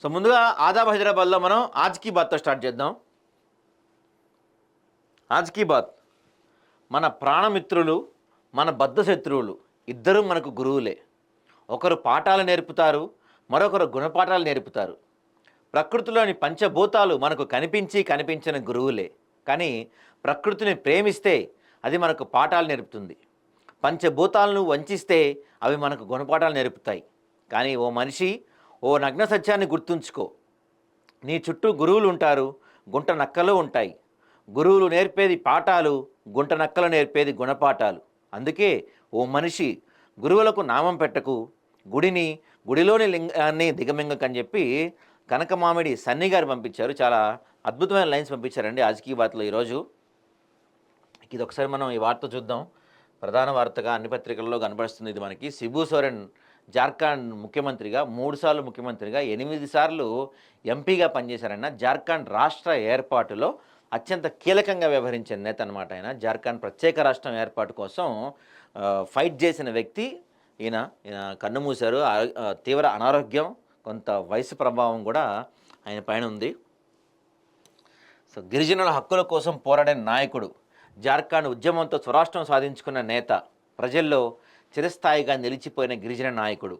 So ముందుగా ఆదాబ్ హైదరాబాద్లో మనం ఆజ్ కీ బాత్తో స్టార్ట్ చేద్దాం. ఆజ్ కీ బాత్ మన ప్రాణమిత్రులు, మన బద్ధ శత్రువులు ఇద్దరూ మనకు గురువులే. ఒకరు పాఠాలు నేర్పుతారు, మరొకరు గుణపాఠాలు నేర్పుతారు. ప్రకృతిలోని పంచభూతాలు మనకు కనిపించి కనిపించిన గురువులే. కానీ ప్రకృతిని ప్రేమిస్తే అది మనకు పాఠాలు నేర్పుతుంది. పంచభూతాలను వంచిస్తే అవి మనకు గుణపాఠాలు నేర్పుతాయి. కానీ ఓ మనిషి, ఓ నగ్న సత్యాన్ని గుర్తుంచుకో. నీ చుట్టూ గురువులు ఉంటారు, గుంట నక్కలు ఉంటాయి. గురువులు నేర్పేది పాఠాలు, గుంట నక్కలు నేర్పేది గుణపాఠాలు. అందుకే ఓ మనిషి, గురువులకు నామం పెట్టకు, గుడిలోని లింగాన్ని దిగమింగకని చెప్పి కనకమామిడి సన్ని గారు పంపించారు. చాలా అద్భుతమైన లైన్స్ పంపించారండి ఆజ్ కీ బాత్లో ఈరోజు. ఇది ఒకసారి మనం ఈ వార్త చూద్దాం. ప్రధాన వార్తగా అన్ని పత్రికల్లో కనబడుస్తుంది ఇది మనకి. శిబు సోరెన్ జార్ఖండ్ ముఖ్యమంత్రిగా 3 సార్లు ముఖ్యమంత్రిగా 8 సార్లు ఎంపీగా పనిచేశారన్న జార్ఖండ్ రాష్ట్ర ఏర్పాటులో అత్యంత కీలకంగా వ్యవహరించిన నేత అనమాట ఆయన. జార్ఖండ్ ప్రత్యేక రాష్ట్రం ఏర్పాటు కోసం ఫైట్ చేసిన వ్యక్తి ఈయన. కన్నుమూశారు. తీవ్ర అనారోగ్యం, కొంత వయసు ప్రభావం కూడా ఆయన పైన ఉంది. సో గిరిజనుల హక్కుల కోసం పోరాడిన నాయకుడు, జార్ఖండ్ ఉద్యమంతో స్వరాష్ట్రం సాధించుకున్న నేత, ప్రజల్లో చిరస్థాయిగా నిలిచిపోయిన గిరిజన నాయకుడు.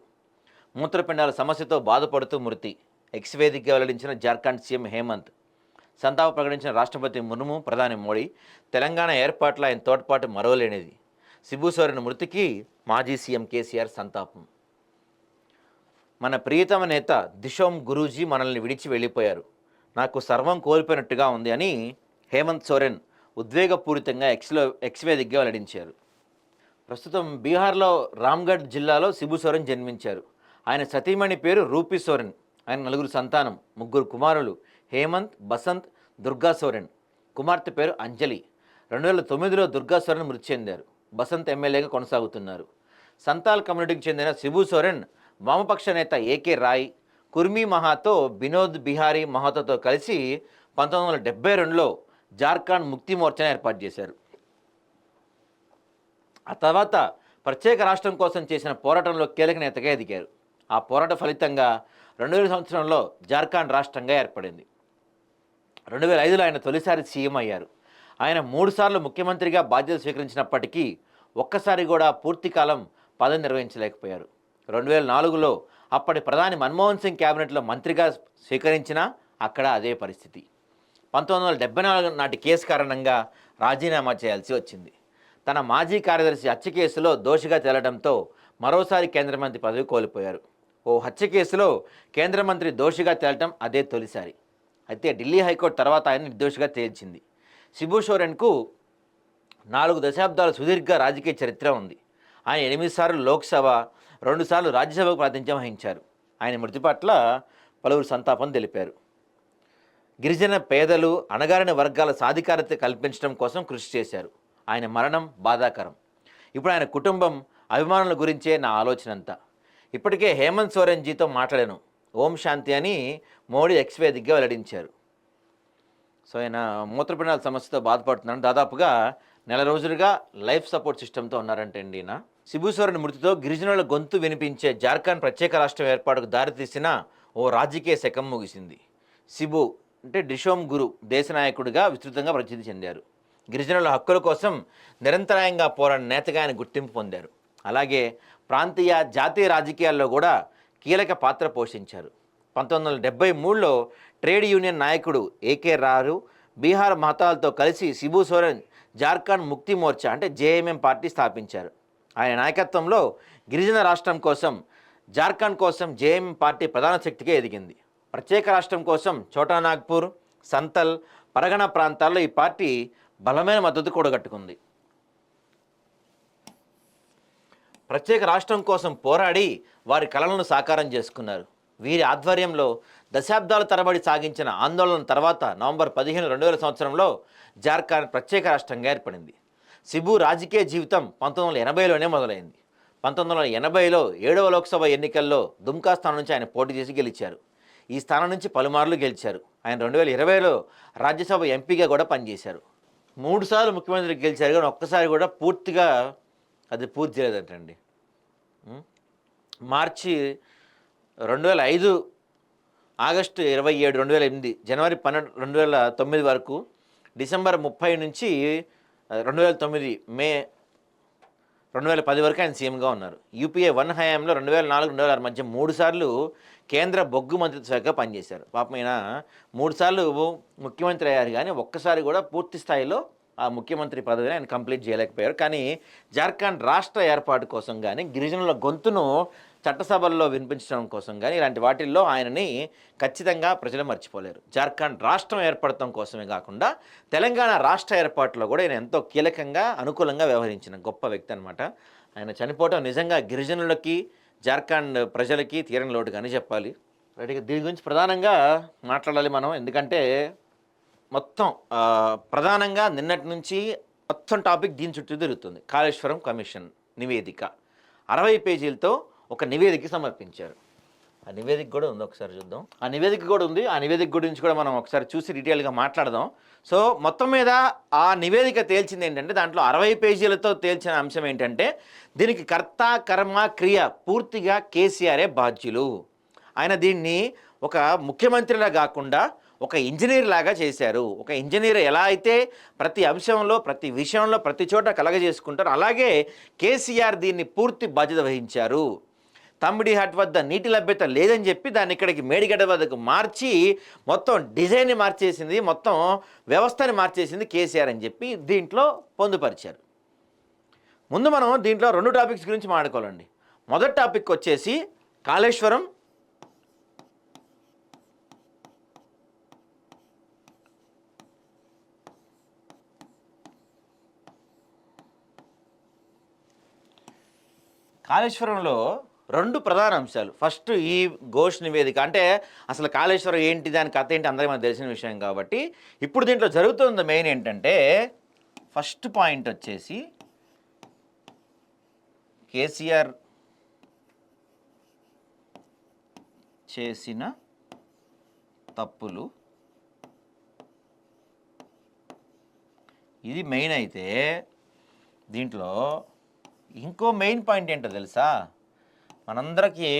మూత్రపిండాల సమస్యతో బాధపడుతూ మృతి. ఎక్స్ వేదికగా వెల్లడించిన జార్ఖండ్ సీఎం హేమంత్. సంతాప ప్రకటించిన రాష్ట్రపతి ముర్ము, ప్రధాని మోడీ. తెలంగాణ ఏర్పాట్లో ఆయన తోడ్పాటు మరోలేనిది. శిబు సోరెన్ మృతికి మాజీ సీఎం కేసీఆర్ సంతాపం. మన ప్రియతమ నేత దిశోమ్ గురూజీ మనల్ని విడిచి వెళ్ళిపోయారు. నాకు సర్వం కోల్పోయినట్టుగా ఉంది అని హేమంత్ సోరెన్ ఉద్వేగపూరితంగా ఎక్స్ వేదికగా వెల్లడించారు. ప్రస్తుతం బీహార్లో రామ్గఢ్ జిల్లాలో శిబు సోరెన్ జన్మించారు. ఆయన సతీమణి పేరు రూపీ సోరెన్. ఆయన 4 సంతానం, 3 కుమారులు, హేమంత్, బసంత్, దుర్గా సోరెన్. కుమార్తె పేరు అంజలి. 2009లో దుర్గా సోరెన్ మృతి చెందారు. బసంత్ ఎమ్మెల్యేగా కొనసాగుతున్నారు. సంతాల్ కమ్యూనిటీకి చెందిన శిబు సోరెన్ వామపక్ష నేత ఏకే రాయ్, కుర్మీ మహాతో, బినోద్ బిహారీ మహాతోతో కలిసి 1972లో జార్ఖండ్ ముక్తి మోర్చాను ఏర్పాటు చేశారు. ఆ తర్వాత ప్రత్యేక రాష్ట్రం కోసం చేసిన పోరాటంలో కీలక నేతగా ఎదిగారు. ఆ పోరాట ఫలితంగా 2000 సంవత్సరంలో జార్ఖండ్ రాష్ట్రంగా ఏర్పడింది. 2005లో ఆయన తొలిసారి సీఎం అయ్యారు. ఆయన 3 సార్లు ముఖ్యమంత్రిగా బాధ్యతలు స్వీకరించినప్పటికీ ఒక్కసారి కూడా పూర్తికాలం పదవి నిర్వహించలేకపోయారు. 2004లో అప్పటి ప్రధాని మన్మోహన్ సింగ్ క్యాబినెట్లో మంత్రిగా స్వీకరించినా అక్కడ అదే పరిస్థితి. 1974 నాటి కేసు కారణంగా రాజీనామా చేయాల్సి వచ్చింది. తన మాజీ కార్యదర్శి హత్య కేసులో దోషిగా తేలడంతో మరోసారి కేంద్ర మంత్రి పదవి కోల్పోయారు. ఓ హత్య కేసులో కేంద్ర మంత్రి దోషిగా తేలటం అదే తొలిసారి. అయితే ఢిల్లీ హైకోర్టు తర్వాత ఆయన నిర్దోషిగా తేల్చింది. శిబు సోరెన్కు 4 దశాబ్దాల సుదీర్ఘ రాజకీయ చరిత్ర ఉంది. ఆయన 8 సార్లు లోక్సభ, 2 సార్లు రాజ్యసభకు ప్రాతినిధ్యం వహించారు. ఆయన మృతి పట్ల పలువురు సంతాపం తెలిపారు. గిరిజన పేదలు, అణగారిన వర్గాల సాధికారత కల్పించడం కోసం కృషి చేశారు. ఆయన మరణం బాధాకరం. ఇప్పుడు ఆయన కుటుంబం, అభిమానుల గురించే నా ఆలోచన అంతా. ఇప్పటికే హేమంత్ సోరెన్జీతో మాట్లాడాను, ఓం శాంతి అని మోడీ ఎక్స్ వేదికగా వెల్లడించారు. సో ఆయన మూత్రపిండాల సమస్యతో బాధపడుతున్నాడు. దాదాపుగా 1 రోజులుగా లైఫ్ సపోర్ట్ సిస్టంతో ఉన్నారంటే అండి ఈయన. శిబు సోరెన్ మృతితో గిరిజనుల గొంతు వినిపించే జార్ఖండ్ ప్రత్యేక రాష్ట్రం ఏర్పాటుకు దారితీసిన ఓ రాజకీయ శకం ముగిసింది. శిబు అంటే డిషోమ్ గురు దేశ నాయకుడిగా విస్తృతంగా ప్రసిద్ధి చెందారు. గిరిజనుల హక్కుల కోసం నిరంతరాయంగా పోరాడిన నేతగా ఆయన గుర్తింపు పొందారు. అలాగే ప్రాంతీయ, జాతీయ రాజకీయాల్లో కూడా కీలక పాత్ర పోషించారు. 1973లో ట్రేడ్ యూనియన్ నాయకుడు ఏకే రారు, బీహార్ మహతాలతో కలిసి శిబు సోరెన్ జార్ఖండ్ ముక్తి మోర్చా అంటే జేఎంఎం పార్టీ స్థాపించారు. ఆయన నాయకత్వంలో గిరిజన రాష్ట్రం కోసం, జార్ఖండ్ కోసం జేఎంఎం పార్టీ ప్రధాన శక్తిగా ఎదిగింది. ప్రత్యేక రాష్ట్రం కోసం ఛోటానాగ్పూర్, సంతల్, పరగణ ప్రాంతాల్లో ఈ పార్టీ బలమైన మద్దతు కూడగట్టుకుంది. ప్రత్యేక రాష్ట్రం కోసం పోరాడి వారి కలలను సాకారం చేసుకున్నారు. వీరి ఆధ్వర్యంలో దశాబ్దాల తరబడి సాగించిన ఆందోళన తర్వాత నవంబర్ 15, 2000 సంవత్సరంలో జార్ఖండ్ ప్రత్యేక రాష్ట్రంగా ఏర్పడింది. శిబు రాజకీయ జీవితం 1980లోనే మొదలైంది. 1980లో 7వ లోక్సభ ఎన్నికల్లో దుమ్కా స్థానం నుంచి ఆయన పోటీ చేసి గెలిచారు. ఈ స్థానం నుంచి పలుమార్లు గెలిచారు. ఆయన 2020లో రాజ్యసభ ఎంపీగా కూడా పనిచేశారు. 3 సార్లు ముఖ్యమంత్రి గెలిచారు, కానీ ఒక్కసారి కూడా పూర్తిగా అది పూర్తి చేయలేదంటండి. మార్చి 2005 ఆగస్టు 27, 2008, జనవరి 12, 2009 వరకు, డిసెంబర్ 30 నుంచి 2009 మే 2010 వరకు ఆయన సీఎంగా ఉన్నారు. యూపీఏ 1 హయాంలో 2004, 2006 మధ్య 3 సార్లు కేంద్ర బొగ్గు మంత్రిత్వ శాఖ పనిచేశారు. పాపం ఈయన 3 సార్లు ముఖ్యమంత్రి అయ్యారు, కానీ ఒక్కసారి కూడా పూర్తి స్థాయిలో ఆ ముఖ్యమంత్రి పదవిని ఆయన కంప్లీట్ చేయలేకపోయారు. కానీ జార్ఖండ్ రాష్ట్ర ఏర్పాటు కోసం కానీ, గిరిజనుల గొంతును చట్టసభల్లో వినిపించడం కోసం కానీ, ఇలాంటి వాటిల్లో ఆయనని ఖచ్చితంగా ప్రజలు మర్చిపోలేరు. జార్ఖండ్ రాష్ట్రం ఏర్పడటం కోసమే కాకుండా తెలంగాణ రాష్ట్ర ఏర్పాటులో కూడా ఆయన ఎంతో కీలకంగా, అనుకూలంగా వ్యవహరించిన గొప్ప వ్యక్తి అనమాట. ఆయన చనిపోవటం నిజంగా గిరిజనులకి, జార్ఖండ్ ప్రజలకి తీరని లోటుగానే చెప్పాలి. రైట్, దీని గురించి ప్రధానంగా మాట్లాడాలి మనం. ఎందుకంటే మొత్తం ప్రధానంగా నిన్నటి నుంచి మొత్తం టాపిక్ దీని చుట్టూ తిరుగుతుంది. కాళేశ్వరం కమిషన్ నివేదిక 60 పేజీలతో ఒక నివేదిక సమర్పించారు. ఆ నివేదిక కూడా ఉంది, ఒకసారి చూద్దాం. ఆ నివేదిక కూడా ఉంది. ఆ నివేదిక గురించి కూడా మనం ఒకసారి చూసి డీటెయిల్గా మాట్లాడదాం. సో మొత్తం మీద ఆ నివేదిక తేల్చింది ఏంటంటే, దాంట్లో 60 పేజీలతో తేల్చిన అంశం ఏంటంటే, దీనికి కర్త కర్మ క్రియ పూర్తిగా కేసీఆరే బాధ్యులు. ఆయన దీన్ని ఒక ముఖ్యమంత్రిలా కాకుండా ఒక ఇంజనీర్ లాగా చేశారు. ఒక ఇంజనీర్ ఎలా అయితే ప్రతి అంశంలో, ప్రతి విషయంలో, ప్రతి చోట కలగజేసుకుంటారో, అలాగే కేసీఆర్ దీన్ని పూర్తి బాధ్యత వహించారు. తమ్మిడి హట్ వద్ద నీటి లభ్యత లేదని చెప్పి దాన్ని ఇక్కడికి మేడిగడ్డ వద్దకు మార్చి మొత్తం డిజైన్ని మార్చేసింది, మొత్తం వ్యవస్థని మార్చేసింది కేసీఆర్ అని చెప్పి దీంట్లో పొందుపరిచారు. ముందు మనం దీంట్లో 2 టాపిక్స్ గురించి మాట్లాడుకోవాలండి. మొదటి టాపిక్ వచ్చేసి కాళేశ్వరం కాళేశ్వరంలో 2 ప్రధాన అంశాలు. ఫస్ట్ ఈ ఘోష్ నివేదిక, అంటే అసలు కాళేశ్వరం ఏంటి, దాని కథ ఏంటి అందరికీ మనకు తెలిసిన విషయం కాబట్టి, ఇప్పుడు దీంట్లో జరుగుతుంది మెయిన్ ఏంటంటే, ఫస్ట్ పాయింట్ వచ్చేసి కేసీఆర్ చేసిన తప్పులు, ఇది మెయిన్. అయితే దీంట్లో ఇంకో మెయిన్ పాయింట్ ఏంటో తెలుసా, మనందరికీ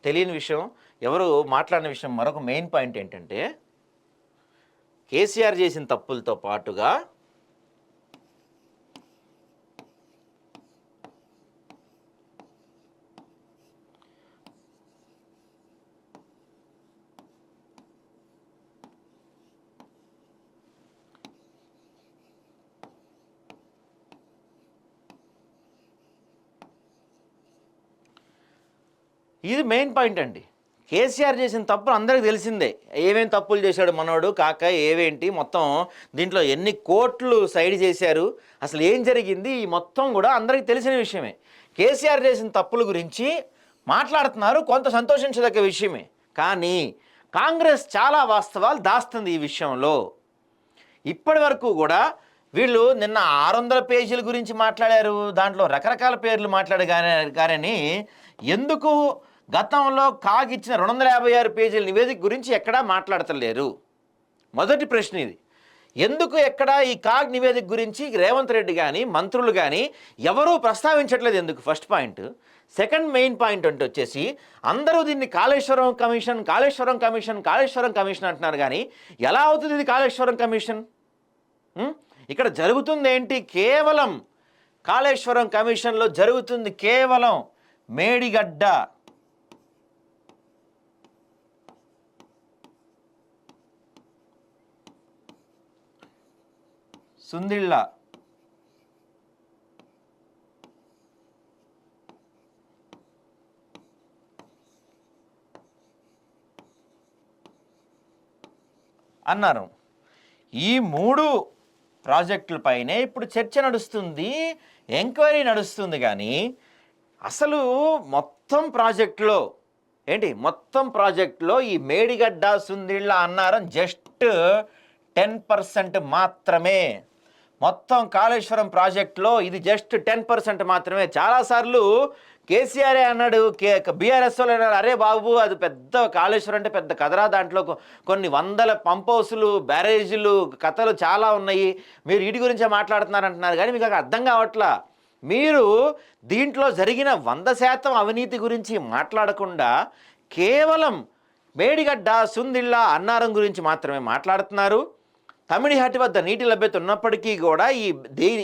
తెలియని విషయం, ఎవరు మాట్లాడిన విషయం, మరొక మెయిన్ పాయింట్ ఏంటంటే, కేసీఆర్ చేసిన తప్పులతో పాటుగా ఇది మెయిన్ పాయింట్ అండి. కేసీఆర్ చేసిన తప్పులు అందరికీ తెలిసిందే. ఏమేమి తప్పులు చేశాడు మనోడు కాక, ఏవేంటి, మొత్తం దీంట్లో ఎన్ని కోట్లు సైడ్ చేశారు, అసలు ఏం జరిగింది, ఈ మొత్తం కూడా అందరికీ తెలిసిన విషయమే. కేసీఆర్ చేసిన తప్పుల గురించి మాట్లాడుతున్నారు, కొంత సంతోషించదగ్గ విషయమే. కానీ కాంగ్రెస్ చాలా వాస్తవాలు దాస్తుంది ఈ విషయంలో. ఇప్పటి వరకు కూడా వీళ్ళు నిన్న 600 పేజీల గురించి మాట్లాడారు, దాంట్లో రకరకాల పేర్లు కానీ ఎందుకు గతంలో కాగిచ్చిన 256 పేజీల నివేదిక గురించి ఎక్కడా మాట్లాడతలేరు? మొదటి ప్రశ్న ఇది. ఎందుకు ఎక్కడ ఈ కాగ్ నివేదిక గురించి రేవంత్ రెడ్డి కానీ, మంత్రులు కానీ ఎవరూ ప్రస్తావించట్లేదు ఎందుకు? First point. Second main point అంటే వచ్చేసి, అందరూ దీన్ని Kaleshwaram commission, Kaleshwaram commission, Kaleshwaram commission అంటున్నారు, కానీ ఎలా అవుతుంది ఇది కాళేశ్వరం కమిషన్? ఇక్కడ జరుగుతుంది ఏంటి? కేవలం కాళేశ్వరం కమిషన్లో జరుగుతుంది కేవలం మేడిగడ్డ, సుందిళ్ళ, అన్నారు. ఈ 3 ప్రాజెక్టులపైనే ఇప్పుడు చర్చ నడుస్తుంది, ఎంక్వైరీ నడుస్తుంది. కానీ అసలు మొత్తం ప్రాజెక్టులో ఈ మేడిగడ్డ, సుందిళ్ళ అన్నారం జస్ట్ 10% మాత్రమే. మొత్తం కాళేశ్వరం ప్రాజెక్టులో ఇది జస్ట్ 10% మాత్రమే. చాలాసార్లు కేసీఆర్ అన్నాడు, బీఆర్ఎస్ వాళ్ళు అన్నారు, అరే బాబు అది పెద్ద కాళేశ్వరం అంటే పెద్ద కథరా, దాంట్లో కొన్ని వందల పంప్ హౌసులు, బ్యారేజీలు, కథలు చాలా ఉన్నాయి, మీరు వీటి గురించే మాట్లాడుతున్నారంటున్నారు. కానీ మీకు అర్థం కావట్లా. మీరు దీంట్లో జరిగిన 100% అవినీతి గురించి మాట్లాడకుండా కేవలం మేడిగడ్డ, సుందిళ్ళ, అన్నారం గురించి మాత్రమే మాట్లాడుతున్నారు. తమిళిహట్టి వద్ద నీటి లభ్యత ఉన్నప్పటికీ కూడా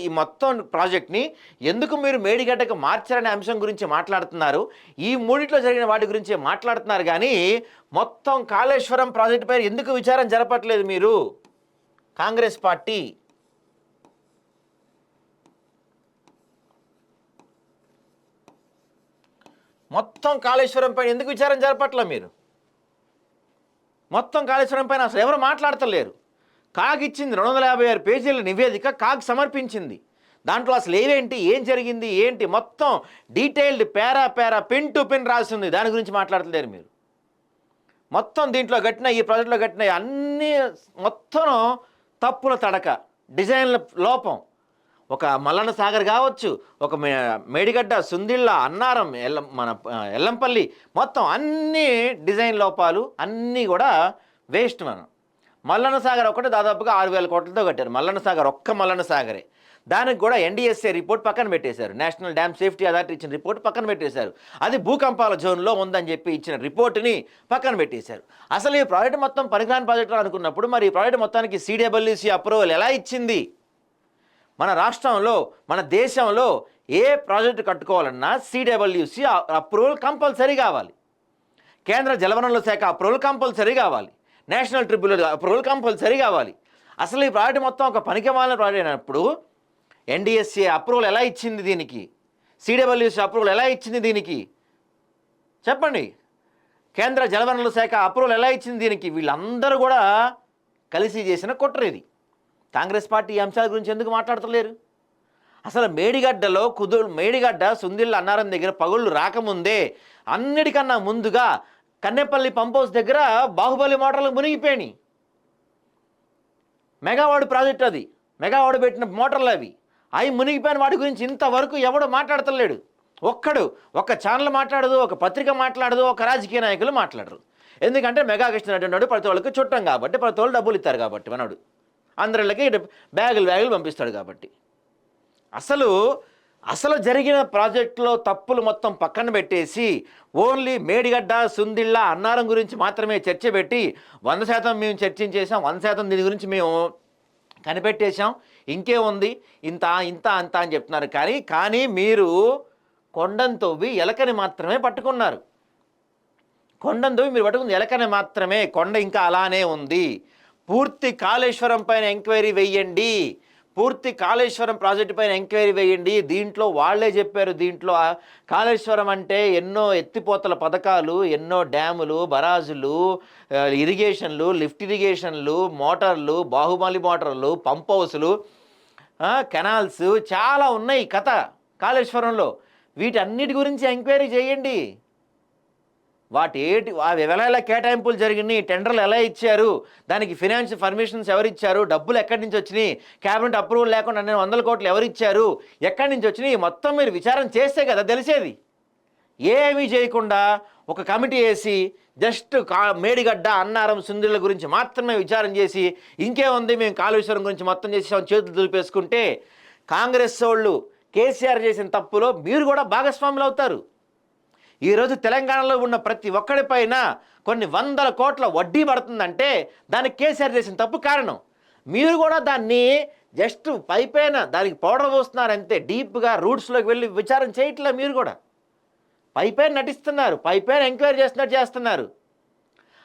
ఈ మొత్తం ప్రాజెక్ట్ని ఎందుకు మీరు మేడిగడ్డకు మార్చారనే అంశం గురించి మాట్లాడుతున్నారు. ఈ మూడిట్లో జరిగిన వాటి గురించి మాట్లాడుతున్నారు కానీ మొత్తం కాళేశ్వరం ప్రాజెక్టు పైన ఎందుకు విచారం జరపట్లేదు మీరు కాంగ్రెస్ పార్టీ? మొత్తం కాళేశ్వరం పైన ఎందుకు విచారం జరపట్ల మీరు? మొత్తం కాళేశ్వరం పైన అసలు ఎవరు మాట్లాడతలేరు. కాగ్ ఇచ్చింది 256 పేజీల నివేదిక కాగ్ సమర్పించింది. దాంట్లో అసలు ఏం జరిగింది ఏంటి మొత్తం detailed para pin to pin రాసింది. దాని గురించి మాట్లాడతలేరు మీరు. మొత్తం దీంట్లో కట్టిన ఈ ప్రాజెక్టులో కట్టిన అన్నీ మొత్తం తప్పుల తడక, డిజైన్ల లోపం. ఒక మల్లన్న సాగర్ కావచ్చు, ఒక మేడిగడ్డ, సుందిళ్ళ, అన్నారం, మన ఎల్లంపల్లి, మొత్తం అన్ని డిజైన్ లోపాలు అన్నీ కూడా వేస్ట్. మల్లన్న సాగర్ ఒకటి దాదాపుగా 6,000 కోట్లతో కట్టారు. మల్లన్న సాగర్ ఒక్క మల్లన్న సాగరే. దానికి కూడా ఎన్డీఎస్ఏ రిపోర్ట్ పక్కన పెట్టేశారు. నేషనల్ డ్యామ్ సేఫ్టీ అథారిటీ ఇచ్చిన రిపోర్ట్ పక్కన పెట్టేశారు. అది భూకంపాల జోన్లో ఉందని చెప్పి ఇచ్చిన రిపోర్ట్ని పక్కన పెట్టేశారు. అసలు ఈ ప్రాజెక్ట్ మొత్తం పనికిరాని ప్రాజెక్టులు అనుకున్నప్పుడు మరి ఈ ప్రాజెక్ట్ మొత్తానికి సిడబ్ల్యూసి అప్రూవల్ ఎలా ఇచ్చింది? మన రాష్ట్రంలో, మన దేశంలో ఏ ప్రాజెక్టు కట్టుకోవాలన్నా సిడబ్ల్యూసి అప్రూవల్ కంపల్సరీ కావాలి. కేంద్ర జలవనరుల శాఖ అప్రూవల్ కంపల్సరీ కావాలి. నేషనల్ ట్రిబ్యునల్ అప్రూవల్ కంపల్సరీ కావాలి. అసలు ఈ ప్రాజెక్ట్ మొత్తం ఒక పనికిమాలిన ప్రాజెక్ట్ అయినప్పుడు ఎన్డీఎస్ఏ అప్రూవల్ ఎలా ఇచ్చింది దీనికి? సిడబ్ల్యూసి అప్రూవల్ ఎలా ఇచ్చింది దీనికి? చెప్పండి. కేంద్ర జలవనరుల శాఖ అప్రూవల్ ఎలా ఇచ్చింది దీనికి? వీళ్ళందరూ కూడా కలిసి చేసిన కుట్ర ఇది. కాంగ్రెస్ పార్టీ ఈ అంశాల గురించి ఎందుకు మాట్లాడతలేరు? అసలు మేడిగడ్డ, సుందిళ్ళ, అన్నారం దగ్గర పగుళ్ళు రాకముందే అన్నిటికన్నా ముందుగా కన్నెపల్లి పంప్ హౌస్ దగ్గర బాహుబలి మోటార్లు మునిగిపోయినాయి. మెగావాడు ప్రాజెక్ట్ అది, మెగావాడు పెట్టిన మోటార్లు అవి మునిగిపోయిన వాటి గురించి ఇంతవరకు ఎవడు మాట్లాడతలేడు. ఒక్క ఛానల్ మాట్లాడదు, ఒక పత్రిక మాట్లాడదు, ఒక రాజకీయ నాయకులు మాట్లాడరు. ఎందుకంటే మెగా కృష్ణ అటువంటి ప్రతి వాళ్ళకి చుట్టం కాబట్టి, ప్రతి వాళ్ళు డబ్బులు ఇస్తారు కాబట్టి, మనోడు అందరిళ్ళకి బ్యాగులు పంపిస్తాడు కాబట్టి. అసలు జరిగిన ప్రాజెక్టులో తప్పులు మొత్తం పక్కన పెట్టేసి ఓన్లీ మేడిగడ్డ, సుందిళ్ళ, అన్నారం గురించి మాత్రమే చర్చ పెట్టి 100% మేము చర్చించేసాం, 100% దీని గురించి మేము కనిపెట్టేశాం, ఇంకేముంది ఇంత అంత అని చెప్తున్నారు. కానీ మీరు కొండను తవ్వి ఎలకని మాత్రమే పట్టుకున్నారు. కొండను తవ్వి మీరు పట్టుకుంది ఎలకని మాత్రమే. కొండ ఇంకా అలానే ఉంది. పూర్తి కాళేశ్వరం పైన ఎంక్వైరీ వేయండి. పూర్తి కాళేశ్వరం ప్రాజెక్టు పైన ఎంక్వైరీ వేయండి. దీంట్లో వాళ్ళే చెప్పారు, దీంట్లో కాళేశ్వరం అంటే ఎన్నో ఎత్తిపోతల పథకాలు, ఎన్నో డ్యాములు, బరాజులు, ఇరిగేషన్లు, లిఫ్ట్ ఇరిగేషన్లు, మోటార్లు, బాహుబలి మోటార్లు, పంప్ హౌసులు, కెనాల్స్ చాలా ఉన్నాయి కథ కాళేశ్వరంలో. వీటన్నిటి గురించి ఎంక్వైరీ చేయండి. అవి ఎలా కేటాయింపులు జరిగినాయి, టెండర్లు ఎలా ఇచ్చారు, దానికి ఫినాన్స్ పర్మిషన్స్ ఎవరిచ్చారు, డబ్బులు ఎక్కడి నుంచి వచ్చినాయి, క్యాబినెట్ అప్రూవల్ లేకుండా 100 కోట్లు ఎవరిచ్చారు, ఎక్కడి నుంచి వచ్చినాయి, మొత్తం మీరు విచారణ చేస్తే కదా తెలిసేది. ఏమీ చేయకుండా ఒక కమిటీ వేసి జస్ట్ మేడిగడ్డ, అన్నారం, సుందిళ్ళ గురించి మాత్రమే విచారణ చేసి ఇంకేముంది మేము కాళేశ్వరం గురించి మొత్తం చేసి చేతులు దులిపేసుకుంటే కాంగ్రెస్ వాళ్ళు కేసీఆర్ చేసిన తప్పులో మీరు కూడా భాగస్వాములు అవుతారు. ఈరోజు తెలంగాణలో ఉన్న ప్రతి ఒక్కడిపైన కొన్ని 100 కోట్ల వడ్డీ పడుతుందంటే దానికి కేసీఆర్ చేసిన తప్పు కారణం. మీరు కూడా దాన్ని జస్ట్ పైపైన దానికి పౌడర్ పోస్తున్నారంతే, డీప్గా రూట్స్లోకి వెళ్ళి విచారం చేయట్లే. మీరు కూడా పైపైన నటిస్తున్నారు, పైపైన ఎంక్వైరీ చేస్తున్నారు.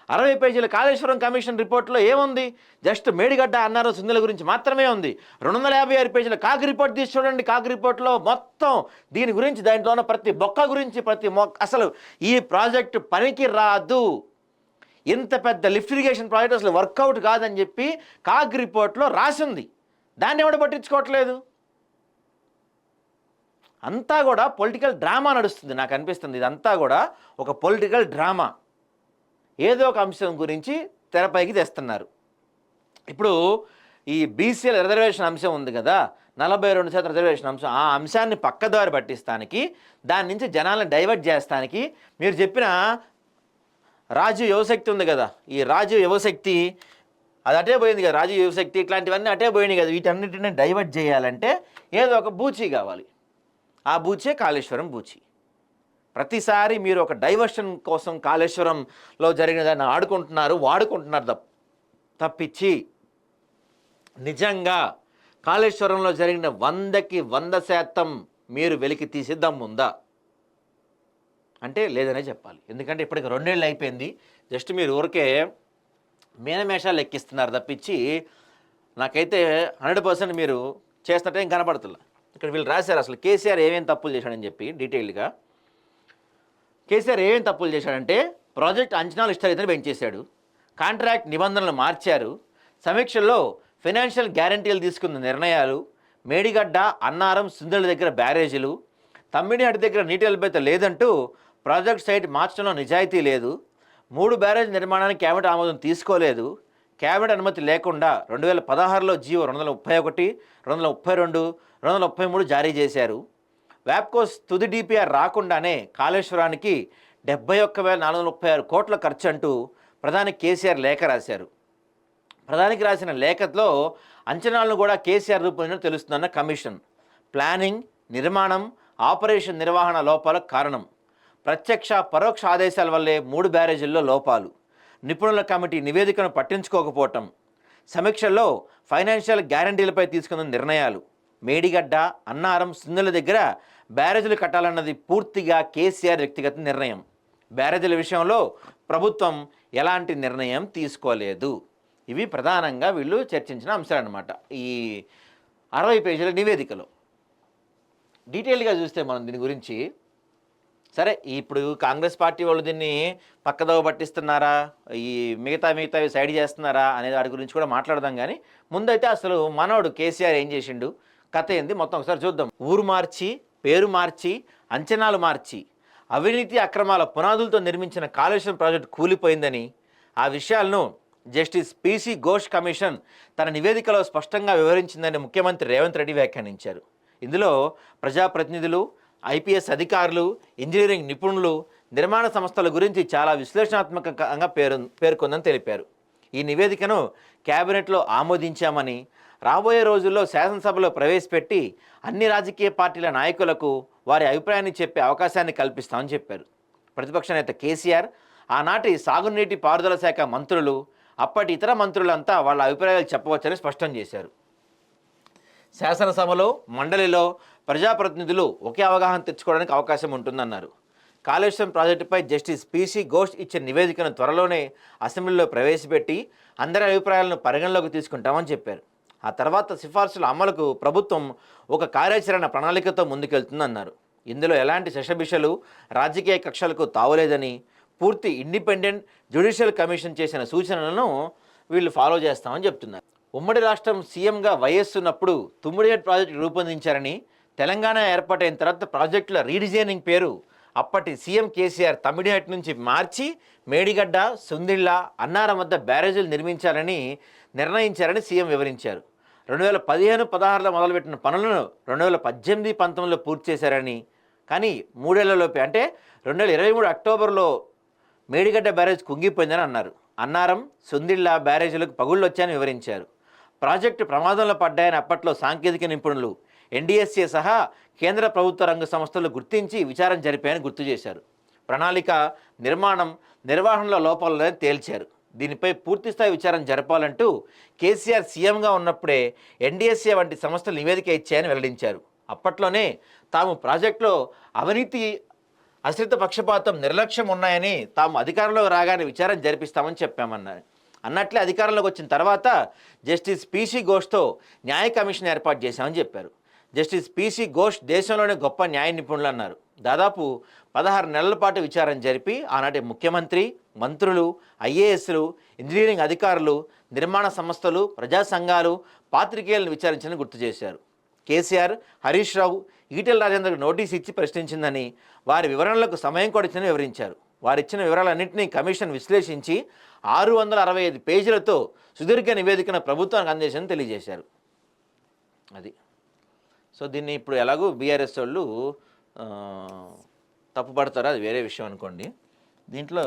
60 పేజీల కాళేశ్వరం కమిషన్ రిపోర్ట్లో ఏముంది? జస్ట్ మేడిగడ్డ, అన్నారం, సుందిళ్ళ గురించి మాత్రమే ఉంది. 256 పేజీల కాగ్ రిపోర్ట్ తీసి చూడండి. కాగ్ రిపోర్ట్లో మొత్తం దీని గురించి, దాంట్లో ఉన్న ప్రతి బొక్క గురించి, అసలు ఈ ప్రాజెక్టు పనికి రాదు, ఇంత పెద్ద లిఫ్ట్ ఇరిగేషన్ ప్రాజెక్ట్ అసలు వర్కౌట్ కాదని చెప్పి కాగ్ రిపోర్ట్లో రాసింది. దాన్ని ఎవడ పట్టించుకోవట్లేదు. అంతా కూడా పొలిటికల్ డ్రామా నడుస్తుంది. నాకు అనిపిస్తుంది ఇదంతా కూడా ఒక పొలిటికల్ డ్రామా. ఏదో ఒక అంశం గురించి తెరపైకి తెస్తున్నారు. ఇప్పుడు ఈ బీసీల రిజర్వేషన్ అంశం ఉంది కదా, 42% రిజర్వేషన్ అంశం, ఆ అంశాన్ని పక్కదారి పట్టిస్తానికి, దాని నుంచి జనాలను డైవర్ట్ చేస్తానికి మీరు చెప్పిన రాజీవ్ యువశక్తి ఉంది కదా, ఈ రాజీవ్ యువశక్తి అది అటే పోయింది కదా, రాజీవ్ యువశక్తి ఇట్లాంటివన్నీ అటే పోయినాయి కదా. వీటన్నిటిని డైవర్ట్ చేయాలంటే ఏదో ఒక బూచీ కావాలి. ఆ బూచే కాళేశ్వరం బూచీ. ప్రతిసారి మీరు ఒక డైవర్షన్ కోసం కాళేశ్వరంలో జరిగిన దాన్ని ఆడుకుంటున్నారు, వాడుకుంటున్నారు తప్పించి నిజంగా కాళేశ్వరంలో జరిగిన 100కి 100% మీరు వెలికి తీసి దమ్ముందా అంటే లేదనే చెప్పాలి. ఎందుకంటే ఇప్పటికి 2 ఏళ్ళు అయిపోయింది. జస్ట్ మీరు ఊరికే మేనమేషాలు లెక్కిస్తున్నారు తప్పించి నాకైతే 100% మీరు చేస్తున్నట్టు ఏం కనపడుతుంది. ఇక్కడ వీళ్ళు రాశారు అసలు కేసీఆర్ ఏమేమి తప్పులు చేశాడని చెప్పి డీటెయిల్డ్గా. కేసీఆర్ ఏమేమి తప్పులు చేశాడంటే ప్రాజెక్ట్ అంచనాలు ఇష్టారీతను పెంచేశాడు, కాంట్రాక్ట్ నిబంధనలు మార్చారు, సమీక్షల్లో ఫైనాన్షియల్ గ్యారంటీలు తీసుకున్న నిర్ణయాలు, మేడిగడ్డ అన్నారం సుందెల దగ్గర బ్యారేజీలు, తమ్మిడిహట్టి దగ్గర నీటి లభ్యత లేదంటూ ప్రాజెక్ట్ సైట్ మార్చడంలో నిజాయితీ లేదు, 3 బ్యారేజ్ నిర్మాణానికి క్యాబినెట్ ఆమోదం తీసుకోలేదు, క్యాబినెట్ అనుమతి లేకుండా 2016లో జీవో 231, 232, 233 జారీ చేశారు. వ్యాప్కోస్ తుది డిపిఆర్ రాకుండానే కాళేశ్వరానికి 71,436 కోట్ల ఖర్చు అంటూ ప్రధాని కేసీఆర్ లేఖ రాశారు. ప్రధానికి రాసిన లేఖలో అంచనాలను కూడా కేసీఆర్ రూపొందిన తెలుస్తుందన్న కమిషన్. ప్లానింగ్, నిర్మాణం, ఆపరేషన్ నిర్వహణ లోపాలకు కారణం. ప్రత్యక్ష పరోక్ష ఆదేశాల వల్లే 3 బ్యారేజీల్లో లోపాలు. నిపుణుల కమిటీ నివేదికను పట్టించుకోకపోవటం. సమీక్షల్లో ఫైనాన్షియల్ గ్యారంటీలపై తీసుకున్న నిర్ణయాలు. మేడిగడ్డ అన్నారం సుందెల దగ్గర బ్యారేజీలు కట్టాలన్నది పూర్తిగా కేసీఆర్ వ్యక్తిగత నిర్ణయం. బ్యారేజీల విషయంలో ప్రభుత్వం ఎలాంటి నిర్ణయం తీసుకోలేదు. ఇవి ప్రధానంగా వీళ్ళు చర్చించిన అంశాలన్నమాట ఈ 60 పేజీల నివేదికలో. డీటెయిల్గా చూస్తే మనం దీని గురించి సరే ఇప్పుడు కాంగ్రెస్ పార్టీ వాళ్ళు దీన్ని పక్కదోవ పట్టిస్తున్నారా, ఈ మిగతావి సైడ్ చేస్తున్నారా అనే వాటి గురించి కూడా మాట్లాడదాం. కానీ ముందైతే అసలు మనోడు కేసీఆర్ ఏం చేసిండు, కథ ఏంది మొత్తం ఒకసారి చూద్దాం. ఊరు మార్చి, పేరు మార్చి, అంచనాలు మార్చి, అవినీతి అక్రమాల పునాదులతో నిర్మించిన కాళేశ్వరం ప్రాజెక్టు కూలిపోయిందని, ఆ విషయాలను జస్టిస్ పిసి ఘోష్ కమిషన్ తన నివేదికలో స్పష్టంగా వివరించిందని ముఖ్యమంత్రి రేవంత్ రెడ్డి వ్యాఖ్యానించారు. ఇందులో ప్రజాప్రతినిధులు, ఐపీఎస్ అధికారులు, ఇంజనీరింగ్ నిపుణులు, నిర్మాణ సంస్థల గురించి చాలా విశ్లేషణాత్మకంగా పేర్కొందని తెలిపారు. ఈ నివేదికను కేబినెట్లో ఆమోదించామని, రాబోయే రోజుల్లో శాసనసభలో ప్రవేశపెట్టి అన్ని రాజకీయ పార్టీల నాయకులకు వారి అభిప్రాయాన్ని చెప్పే అవకాశాన్ని కల్పిస్తామని చెప్పారు. ప్రతిపక్ష నేత కేసీఆర్, ఆనాటి సాగునీటి పారుదల శాఖ మంత్రులు, అప్పటి ఇతర మంత్రులంతా వాళ్ళ అభిప్రాయాలు చెప్పవచ్చని స్పష్టం చేశారు. శాసనసభలో, మండలిలో ప్రజాప్రతినిధులు ఒకే అవగాహన తెచ్చుకోవడానికి అవకాశం ఉంటుందన్నారు. కాళేశ్వరం ప్రాజెక్టుపై జస్టిస్ పిసి ఘోష్ ఇచ్చిన నివేదికను త్వరలోనే అసెంబ్లీలో ప్రవేశపెట్టి అందరి అభిప్రాయాలను పరిగణలోకి తీసుకుంటామని చెప్పారు. ఆ తర్వాత సిఫార్సుల అమలుకు ప్రభుత్వం ఒక కార్యాచరణ ప్రణాళికతో ముందుకెళ్తుందన్నారు. ఇందులో ఎలాంటి శషబిషలు, రాజకీయ కక్షలకు తావులేదని, పూర్తి ఇండిపెండెంట్ జ్యుడిషియల్ కమిషన్ చేసిన సూచనలను వీళ్ళు ఫాలో చేస్తామని చెప్తున్నారు. ఉమ్మడి రాష్ట్రం సీఎంగా వైఎస్ ఉన్నప్పుడు తుమ్మిడిహట్టి ప్రాజెక్టు రూపొందించారని, తెలంగాణ ఏర్పాటైన తర్వాత ప్రాజెక్టుల రీడిజైనింగ్ పేరు అప్పటి సీఎం కేసీఆర్ తమ్మిడిహట్టి నుంచి మార్చి మేడిగడ్డ, సుందిళ్ళ, అన్నారం వద్ద బ్యారేజీలు నిర్మించాలని నిర్ణయించారని సీఎం వివరించారు. 2015-16లో మొదలుపెట్టిన పనులను 2018-19లో పూర్తి చేశారని, కానీ 3 ఏళ్లలోపే అంటే 2023 అక్టోబర్లో మేడిగడ్డ బ్యారేజ్ కుంగిపోయిందని అన్నారు. అన్నారం, సుందిళ్ళ బ్యారేజీలకు పగుళ్ళు వచ్చాయని వివరించారు. ప్రాజెక్టు ప్రమాదంలో పడ్డాయని అప్పట్లో సాంకేతిక నిపుణులు, ఎన్డీఎస్ఏ సహా కేంద్ర ప్రభుత్వ రంగ సంస్థలు గుర్తించి విచారణ జరిపాయని గుర్తు చేశారు. ప్రణాళిక, నిర్మాణం, నిర్వహణలో లోపాలని తేల్చారు. దీనిపై పూర్తిస్థాయి విచారణ జరపాలంటూ కేసీఆర్ సీఎంగా ఉన్నప్పుడే ఎన్డీఎస్ఏ వంటి సంస్థలు నివేదిక ఇచ్చాయని వెల్లడించారు. అప్పట్లోనే తాము ప్రాజెక్టులో అవినీతి, అశ్రిత పక్షపాతం, నిర్లక్ష్యం ఉన్నాయని తాము అధికారంలోకి రాగానే విచారణ జరిపిస్తామని చెప్పామన్నారు. అన్నట్లే అధికారంలోకి వచ్చిన తర్వాత జస్టిస్ పిసి ఘోష్తో న్యాయ కమిషన్ ఏర్పాటు చేశామని చెప్పారు. జస్టిస్ పిసి ఘోష్ దేశంలోనే గొప్ప న్యాయ నిపుణులు అన్నారు. దాదాపు 16 నెలల పాటు విచారణ జరిపి ఆనాటి ముఖ్యమంత్రి, మంత్రులు, ఐఏఎస్లు, ఇంజనీరింగ్ అధికారులు, నిర్మాణ సంస్థలు, ప్రజా సంఘాలు, పాత్రికేయులను విచారించాలని గుర్తు చేశారు. కేసీఆర్, హరీష్ రావు, ఈటెల రాజేందర్కు నోటీసు ఇచ్చి ప్రశ్నించిందని, వారి వివరణలకు సమయం కూడా ఇచ్చిందని వివరించారు. వారిచ్చిన వివరాలన్నింటినీ కమిషన్ విశ్లేషించి 665 పేజీలతో సుదీర్ఘ నివేదికను ప్రభుత్వానికి అందేశారని తెలియజేశారు. అది సో దీన్ని ఇప్పుడు ఎలాగో బీఆర్ఎస్ వాళ్ళు తప్పుపడతారో అది వేరే విషయం అనుకోండి. దీంట్లో